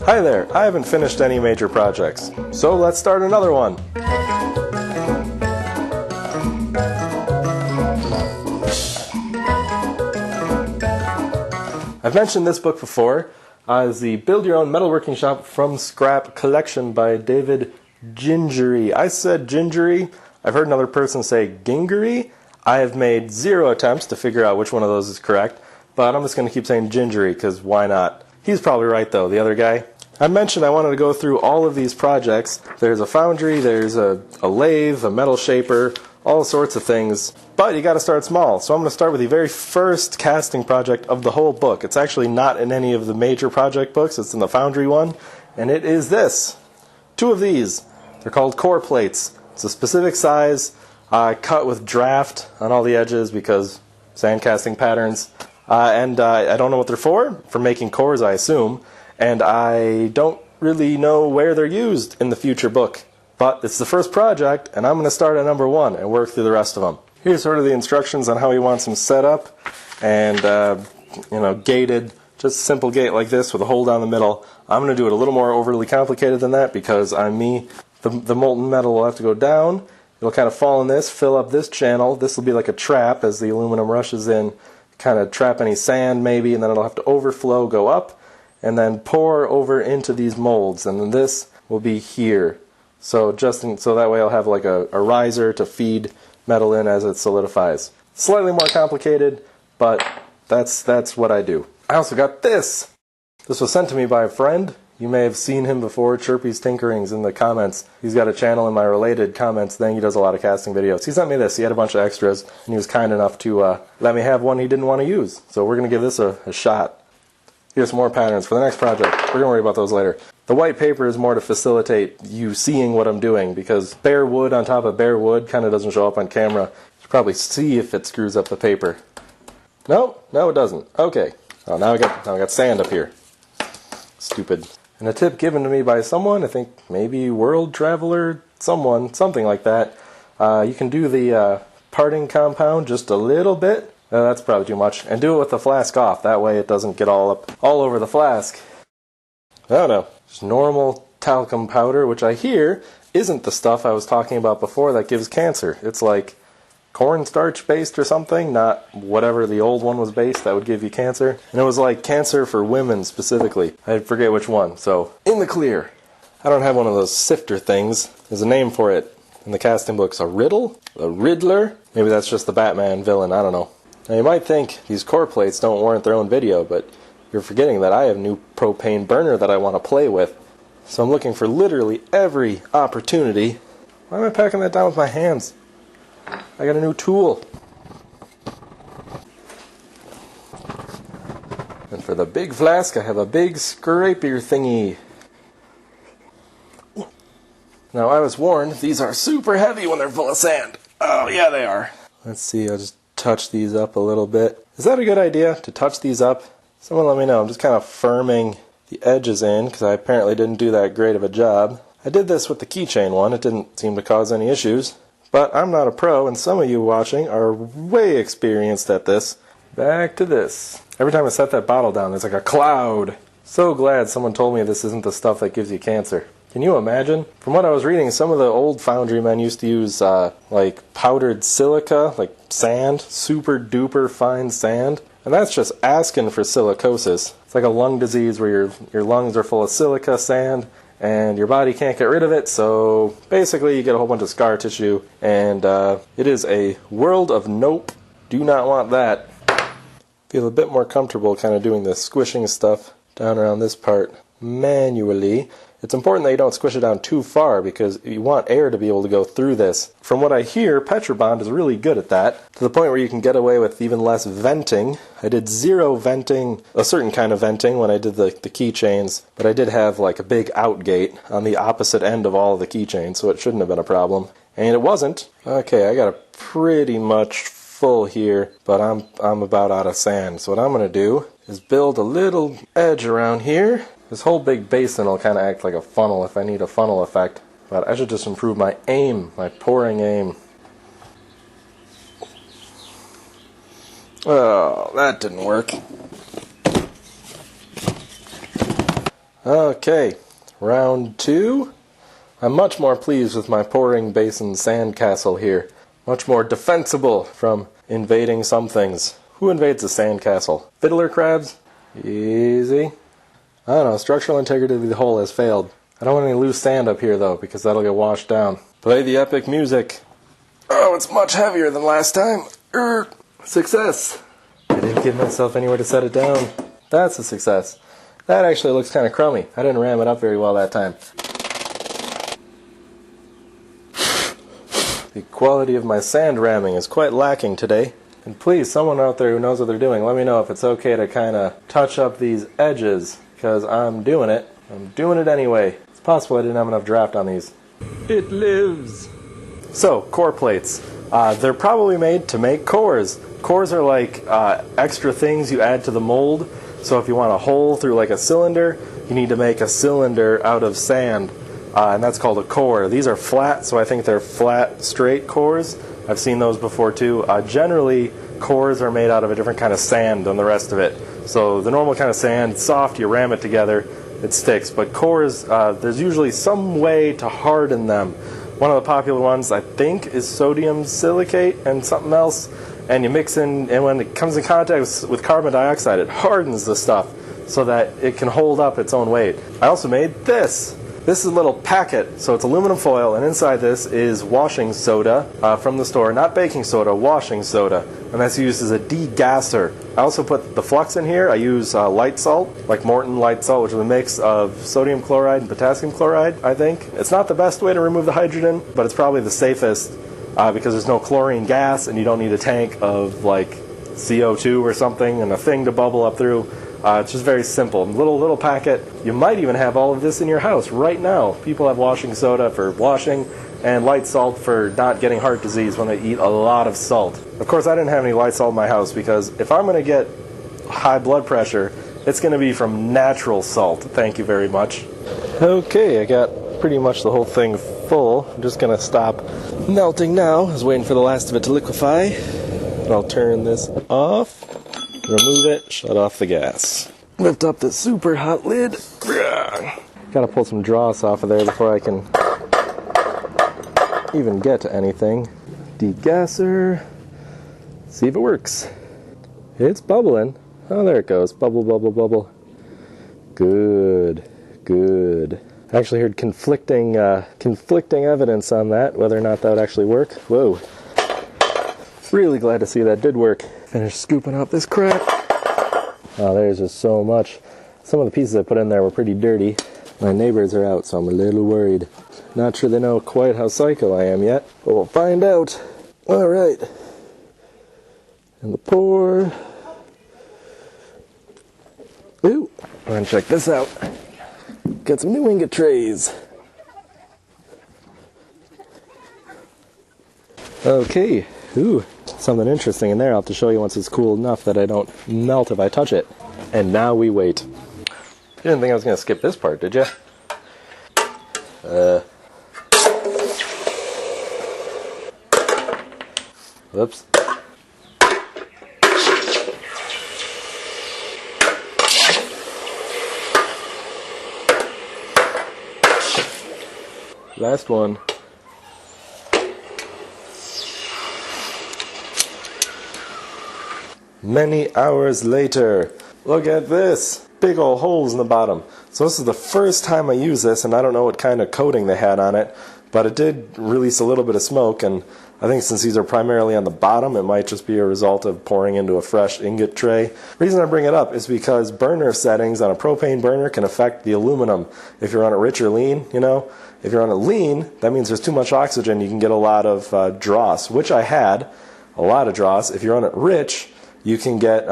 Hi there, I haven't finished any major projects, so let's start another one. I've mentioned this book before, as the Build Your Own Metalworking Shop from Scrap collection by David Gingery. I said Gingery. I've heard another person say Gingery. I have made 0 attempts to figure out which one of those is correct, but I'm just going to keep saying Gingery, because why not? He's probably right though, the other guy. I mentioned I wanted to go through all of these projects. There's a foundry, there's a lathe, a metal shaper, all sorts of things. But you got to start small. So I'm going to start with the very first casting project of the whole book. It's actually not in any of the major project books. It's in the foundry one. And it is this. 2 of these. They're called core plates. It's a specific size, cut with draft on all the edges because sand casting patterns. I don't know what they're for making cores, I assume. And I don't really know where they're used in the future book. But it's the first project, and I'm going to start at number 1 and work through the rest of them. Here's sort of the instructions on how he wants them set up, and gated, just a simple gate like this with a hole down the middle. I'm going to do it a little more overly complicated than that because I'm me. The molten metal will have to go down. It'll kind of fall in this, fill up this channel. This will be like a trap as the aluminum rushes in, kind of trap any sand maybe, and then it'll have to overflow, go up, and then pour over into these molds, and then this will be here. So so that way I'll have like a riser to feed metal in as it solidifies. Slightly more complicated, but that's what I do. I also got this. This was sent to me by a friend. You may have seen him before, Chirpy's Tinkerings, in the comments. He's got a channel in my related comments thing. He does a lot of casting videos. He sent me this. He had a bunch of extras, and he was kind enough to let me have one he didn't want to use. So we're going to give this a shot. Here's some more patterns for the next project. We're going to worry about those later. The white paper is more to facilitate you seeing what I'm doing, because bare wood on top of bare wood kind of doesn't show up on camera. You should probably see if it screws up the paper. No, it doesn't. Okay. Oh, now I got sand up here. Stupid. And a tip given to me by someone, I think maybe World Traveler, something like that. You can do the parting compound just a little bit. That's probably too much. And do it with the flask off. That way it doesn't get all over the flask. Oh no. Just normal talcum powder, which I hear isn't the stuff I was talking about before that gives cancer. It's like cornstarch based or something, not whatever the old one was based that would give you cancer. And it was like cancer for women specifically. I forget which one. So, in the clear. I don't have one of those sifter things. There's a name for it in the casting books. A riddle? A riddler? Maybe that's just the Batman villain. I don't know. Now you might think these core plates don't warrant their own video, but you're forgetting that I have a new propane burner that I want to play with. So I'm looking for literally every opportunity. Why am I packing that down with my hands? I got a new tool. And for the big flask, I have a big scraper thingy. Now I was warned, these are super heavy when they're full of sand. Oh yeah, they are. Let's see, I'll just touch these up a little bit. Is that a good idea, to touch these up? Someone let me know. I'm just kind of firming the edges in, because I apparently didn't do that great of a job. I did this with the keychain one. It didn't seem to cause any issues. But I'm not a pro, and some of you watching are way experienced at this. Back to this. Every time I set that bottle down, there's like a cloud. So glad someone told me this isn't the stuff that gives you cancer. Can you imagine? From what I was reading, some of the old foundry men used to use like powdered silica, like sand, super duper fine sand. And that's just asking for silicosis. It's like a lung disease where your lungs are full of silica sand and your body can't get rid of it, so basically you get a whole bunch of scar tissue, and it is a world of nope. Do not want that. Feel a bit more comfortable kind of doing the squishing stuff down around this part manually. It's important that you don't squish it down too far because you want air to be able to go through this. From what I hear, Petrobond is really good at that, to the point where you can get away with even less venting. I did 0 venting, a certain kind of venting when I did the keychains, but I did have like a big outgate on the opposite end of all of the keychains, so it shouldn't have been a problem. And it wasn't. Okay, I got a pretty much full here, but I'm about out of sand. So what I'm going to do is build a little edge around here. This whole big basin will kind of act like a funnel if I need a funnel effect. But I should just improve my aim, my pouring aim. Oh, that didn't work. Okay, round 2. I'm much more pleased with my pouring basin sandcastle here. Much more defensible from invading some things. Who invades a sandcastle? Fiddler crabs? Easy. I don't know, structural integrity of the hole has failed. I don't want any loose sand up here though, because that'll get washed down. Play the epic music. Oh, it's much heavier than last time. Success! I didn't give myself anywhere to set it down. That's a success. That actually looks kind of crummy. I didn't ram it up very well that time. The quality of my sand ramming is quite lacking today. And please, someone out there who knows what they're doing, let me know if it's okay to kind of touch up these edges, because I'm doing it. I'm doing it anyway. It's possible I didn't have enough draft on these. It lives! So, core plates. They're probably made to make cores. Cores are like extra things you add to the mold. So if you want a hole through like a cylinder, you need to make a cylinder out of sand. And that's called a core. These are flat, so I think they're flat, straight cores. I've seen those before too. Generally, cores are made out of a different kind of sand than the rest of it. So the normal kind of sand, it's soft, you ram it together, it sticks. But cores, there's usually some way to harden them. One of the popular ones, I think, is sodium silicate and something else. And you mix in, and when it comes in contact with carbon dioxide, it hardens the stuff so that it can hold up its own weight. I also made this. This is a little packet, so it's aluminum foil, and inside this is washing soda from the store. Not baking soda, washing soda. And that's used as a degasser. I also put the flux in here. I use light salt, like Morton light salt, which is a mix of sodium chloride and potassium chloride, I think. It's not the best way to remove the hydrogen, but it's probably the safest because there's no chlorine gas, and you don't need a tank of like CO2 or something and a thing to bubble up through. It's just very simple. Little packet. You might even have all of this in your house right now. People have washing soda for washing and light salt for not getting heart disease when they eat a lot of salt. Of course, I didn't have any light salt in my house because if I'm going to get high blood pressure, it's going to be from natural salt. Thank you very much. Okay, I got pretty much the whole thing full. I'm just going to stop melting now. I was waiting for the last of it to liquefy. And I'll turn this off. Remove it, shut off the gas. Lift up the super hot lid. Gotta pull some dross off of there before I can even get to anything. Degasser. See if it works. It's bubbling. Oh, there it goes. Bubble, bubble, bubble. Good, good. I actually heard conflicting evidence on that, whether or not that would actually work. Whoa. Really glad to see that did work. Finish scooping up this crap. Oh, there's just so much. Some of the pieces I put in there were pretty dirty. My neighbors are out, so I'm a little worried. Not sure they know quite how psycho I am yet, but we'll find out. All right. And the pour. Ooh, we're gonna check this out. Got some new ingot trays. Okay. Ooh, something interesting in there. I'll have to show you once it's cool enough that I don't melt if I touch it. And now we wait. You didn't think I was going to skip this part, did you? Whoops. Last one. Many hours later. Look at this. Big old holes in the bottom. So this is the first time I use this, and I don't know what kind of coating they had on it, but it did release a little bit of smoke, and I think since these are primarily on the bottom, it might just be a result of pouring into a fresh ingot tray. The reason I bring it up is because burner settings on a propane burner can affect the aluminum. If you're on a rich or lean, you know, if you're on a lean, that means there's too much oxygen, you can get a lot of dross, which I had, a lot of dross. If you're on it rich, you can get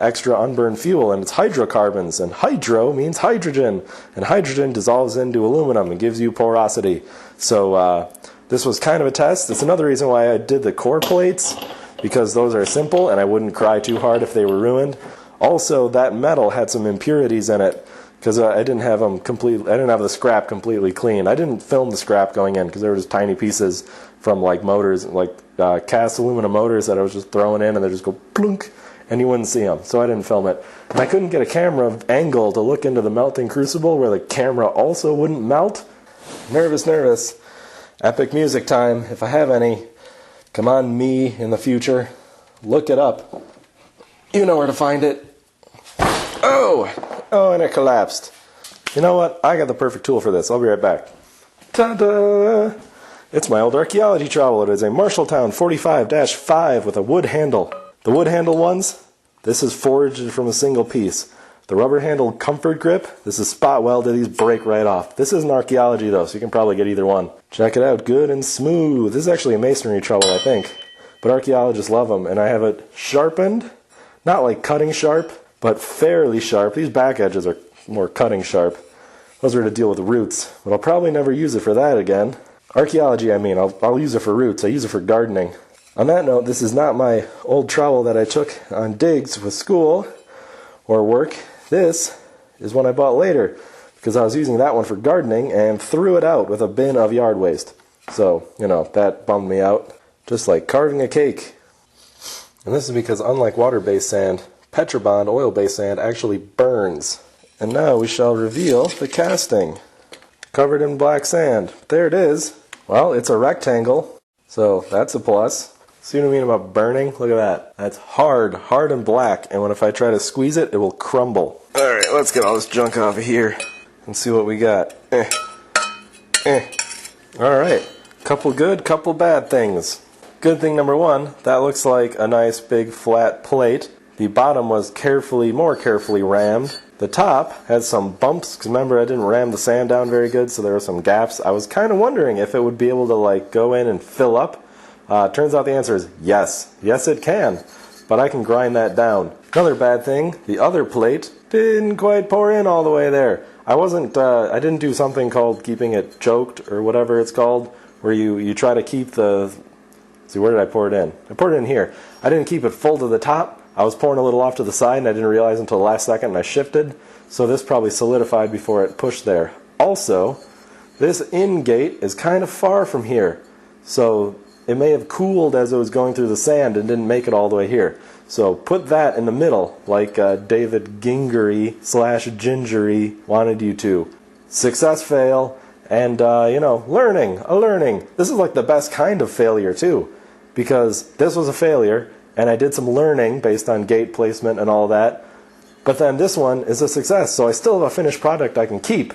extra unburned fuel, and it's hydrocarbons, and hydro means hydrogen, and hydrogen dissolves into aluminum and gives you porosity. So this was kind of a test. It's another reason why I did the core plates, because those are simple, and I wouldn't cry too hard if they were ruined. Also, that metal had some impurities in it, because I didn't have the scrap completely clean. I didn't film the scrap going in, because there were just tiny pieces from like motors, like cast aluminum motors that I was just throwing in, and they just go plunk. and you wouldn't see them, so I didn't film it. And I couldn't get a camera angle to look into the melting crucible where the camera also wouldn't melt. Nervous, nervous. Epic music time, if I have any. Come on, me in the future. Look it up. You know where to find it. Oh, and it collapsed. You know what? I got the perfect tool for this. I'll be right back. Ta-da! It's my old archaeology trowel. It is a Marshalltown 45-5 with a wood handle. The wood handle ones, this is forged from a single piece. The rubber handled comfort grip, this is spot welded. These break right off. This isn't archaeology though, so you can probably get either one. Check it out, good and smooth. This is actually a masonry trowel, I think. But archaeologists love them, and I have it sharpened. Not like cutting sharp, but fairly sharp. These back edges are more cutting sharp. Those are to deal with roots, but I'll probably never use it for that again. Archaeology, I mean. I'll use it for roots. I use it for gardening. On that note, this is not my old trowel that I took on digs with school or work. This is one I bought later because I was using that one for gardening and threw it out with a bin of yard waste. So, you know, that bummed me out. Just like carving a cake. And this is because unlike water-based sand, Petrobond oil-based sand actually burns. And now we shall reveal the casting. Covered in black sand. There it is. Well, it's a rectangle, so that's a plus. See what I mean about burning? Look at that. That's hard and black, and if I try to squeeze it, it will crumble. Alright, let's get all this junk off of here and see what we got. Alright, couple good, couple bad things. Good thing number one, that looks like a nice big flat plate. The bottom was more carefully rammed. The top had some bumps, because remember I didn't ram the sand down very good, so there were some gaps. I was kind of wondering if it would be able to like go in and fill up. Turns out the answer is yes. Yes it can, but I can grind that down. Another bad thing, the other plate didn't quite pour in all the way there. I didn't do something called keeping it choked, or whatever it's called, where you try to keep the... See, where did I pour it in? I poured it in here. I didn't keep it full to the top. I was pouring a little off to the side, and I didn't realize until the last second, and I shifted. So this probably solidified before it pushed there. Also, this in gate is kind of far from here. So it may have cooled as it was going through the sand and didn't make it all the way here. So put that in the middle, like David Gingery / Gingery wanted you to. Success, fail, and, learning. This is like the best kind of failure, too. Because this was a failure, and I did some learning based on gate placement and all that. But then this one is a success, so I still have a finished product I can keep,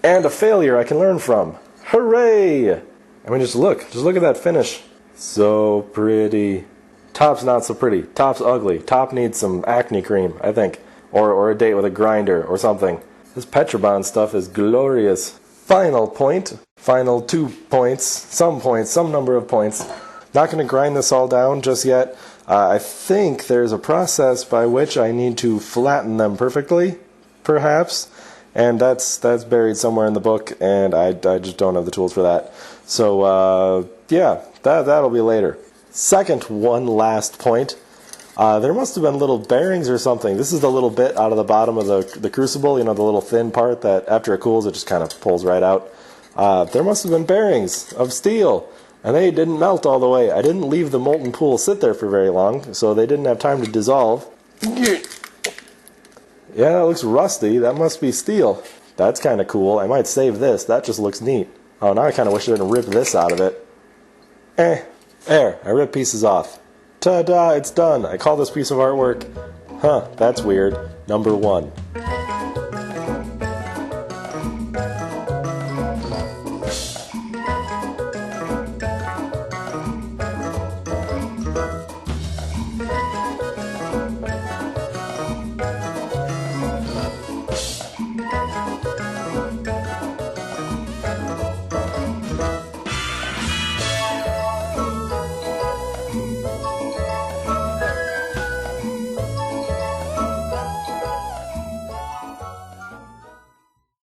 and a failure I can learn from. Hooray! I mean, just look at that finish. So pretty. Top's not so pretty. Top's ugly. Top needs some acne cream, I think. Or a date with a grinder or something. This Petrobond stuff is glorious. Final point. Final 2 points. Some number of points. Not going to grind this all down just yet. I think there's a process by which I need to flatten them perfectly, perhaps. And that's buried somewhere in the book, and I just don't have the tools for that. So, yeah, that'll be later. Second, one last point. There must have been little bearings or something. This is the little bit out of the bottom of the crucible, the little thin part that after it cools, it just kind of pulls right out. There must have been bearings of steel, and they didn't melt all the way. I didn't leave the molten pool sit there for very long, so they didn't have time to dissolve. Yeah, that looks rusty. That must be steel. That's kind of cool. I might save this. That just looks neat. Oh, now I kind of wish I didn't rip this out of it. There, I ripped pieces off. Ta-da, it's done. I call this piece of artwork, that's weird, number 1.